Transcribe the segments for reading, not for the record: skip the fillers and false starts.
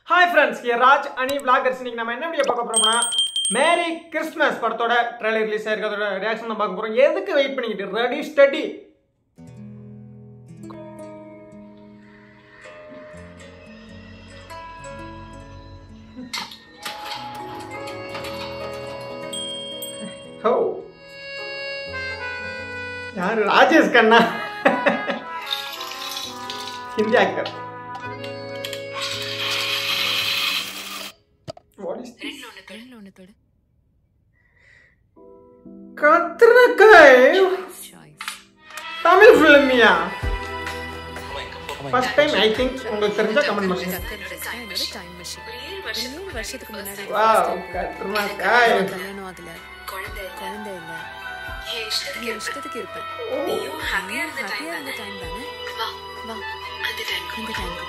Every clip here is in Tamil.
Hi friends, here Raj, Ani Vloggers. இன்னைக்கு நம்ம என்ன வீடியோ பார்க்க போறோம்னா மேரி கிறிஸ்மஸ் படத்தோட ட்ரைலர் ரிலீஸ் ஆயிருக்கிறதோட ரியாக்ஷன் தான் பார்க்க போறோம். எதுக்கு வெயிட் பண்ணிக்கிட்டு ரெடி ஸ்டடி. ஓ யாரு Rajesh Khanna Hindi actor. Tamil film ya. First time I think உங்களுக்கு தெரிஞ்சா கமெண்ட் பண்ணுங்க. Wow, Katrina Kaif. கல்யாணம் ஆகல. குழந்தை இல்ல. இஷ்டத்துக்கு இருப்பேன். நீ ஹாப்பியா இருந்த டைம் தானே? வா அந்த டைம்க்கு போலாம்.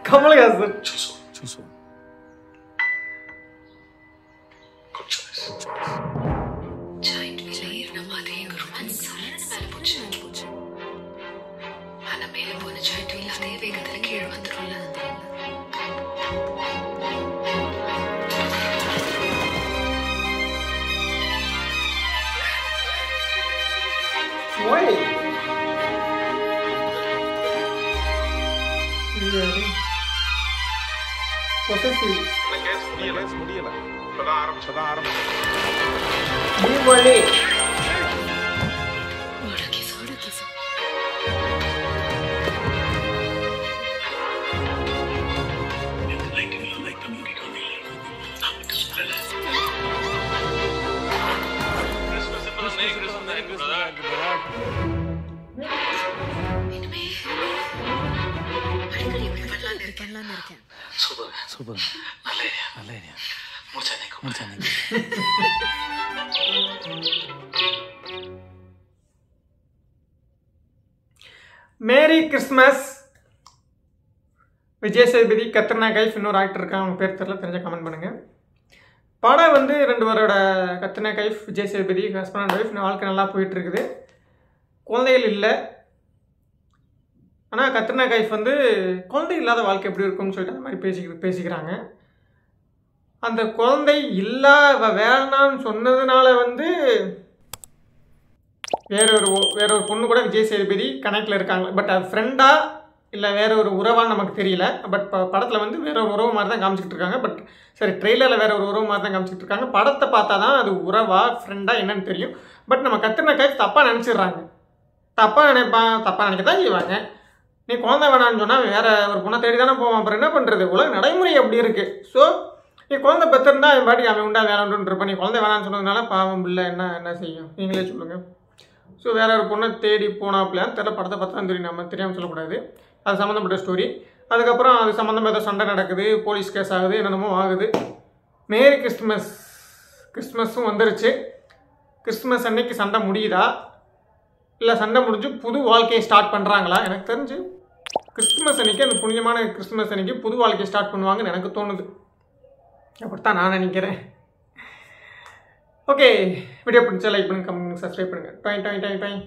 Kamal Hassan. Choose one. Good choice. Giant wheel na made romance sarana mele pochu. Ana mele pona giant wheel ade vegathila keelu vandirulla. Why? Possessive. முடியல. இப்பதான் ஆரம்பிச்சு. மூவலே. Super. Valeria. Mucha nico. Merry Christmas. Vijay Sethupathi, Katrina Kaif, இன்னொரு ஆக்டர் இருக்காங்க, அவங்க பேர் தெரியல, தெரிஞ்ச கமெண்ட் பண்ணுங்க. படம் வந்து 2 பேரோட Katrina Kaif, Vijay Sethupathi, husband and wife வாழ்க்கை நல்லா போயிட்டு இருக்குது. குழந்தைகள் இல்லை. ஆனால் கத்ரினா கைஃப் வந்து குழந்தை இல்லாத வாழ்க்கை எப்படி இருக்கும்னு சொல்லிட்டு அந்த மாதிரி பேசிக்கிறாங்க. அந்த குழந்தை வேணான்னு சொன்னதுனால வந்து வேற ஒரு பொண்ணு கூட விஜய் சேதுபதி கனெக்டில் இருக்காங்க. பட் அது ஃப்ரெண்டா இல்லை வேற ஒரு உறவான்னு நமக்கு தெரியல. பட் படத்தில் வந்து வேற ஒரு உறவு மாதிரி தான் காமிச்சிக்கிட்டு இருக்காங்க. பட் சரி, ட்ரெய்லரில் வேற ஒரு உறவு மாதிரி தான் காமிச்சிக்கிட்டு இருக்காங்க. படத்தை பார்த்தா தான் அது உறவா ஃப்ரெண்டா என்னன்னு தெரியும். பட் நம்ம கத்ரினா கைஃப் தப்பாக நினச்சிடுறாங்க. தப்பாக நினைக்க தான் செய்வாங்க. நீ குழந்தை வேணான்னு சொன்னால் வேற ஒரு பொண்ணை தேடி தானே போவான். அப்புறம் என்ன பண்ணுறது? உலக நடைமுறை அப்படி இருக்குது. ஸோ நீ குழந்தை பெற்றிருந்தா அவன் பாட்டி அவன் உண்டா வேணான்னு இருப்பான். நீ குழந்தை வேணான்னு சொன்னதுனால பாவம் இல்லை, என்ன செய்யும் நீங்களே சொல்லுங்கள். ஸோ வேற ஒரு பொண்ணை தேடி போனாப்பிலையான்னு தெரியல. படத்தை பார்த்தா தான் தெரியும், நம்ம தெரியாமல் சொல்லக்கூடாது. அது சம்மந்தப்பட்ட ஸ்டோரி. அதுக்கப்புறம் அது சம்மந்தமாக ஏதோ சண்டை நடக்குது, போலீஸ் கேஸ் ஆகுது, என்னென்னமோ ஆகுது. மேரி கிறிஸ்மஸும் வந்துருச்சு. கிறிஸ்மஸ் அன்னைக்கு சண்டை முடியுதா இல்லை சண்டை முடிஞ்சு புது வாழ்க்கையை ஸ்டார்ட் பண்ணுறாங்களா? எனக்கு தெரிஞ்சு கிறிஸ்துமஸ் அன்னைக்கு, அந்த புனிதமான கிறிஸ்துமஸ் அன்னைக்கு புது வாழ்க்கையை ஸ்டார்ட் பண்ணுவாங்கன்னு எனக்கு தோணுது. அப்படித்தான் நான் நினைக்கிறேன். ஓகே, வீடியோ பிடிச்சா லைக் பண்ணுங்க, கமெண்ட் பண்ணுங்க, சப்ஸ்கிரைப் பண்ணுங்கள். டாய்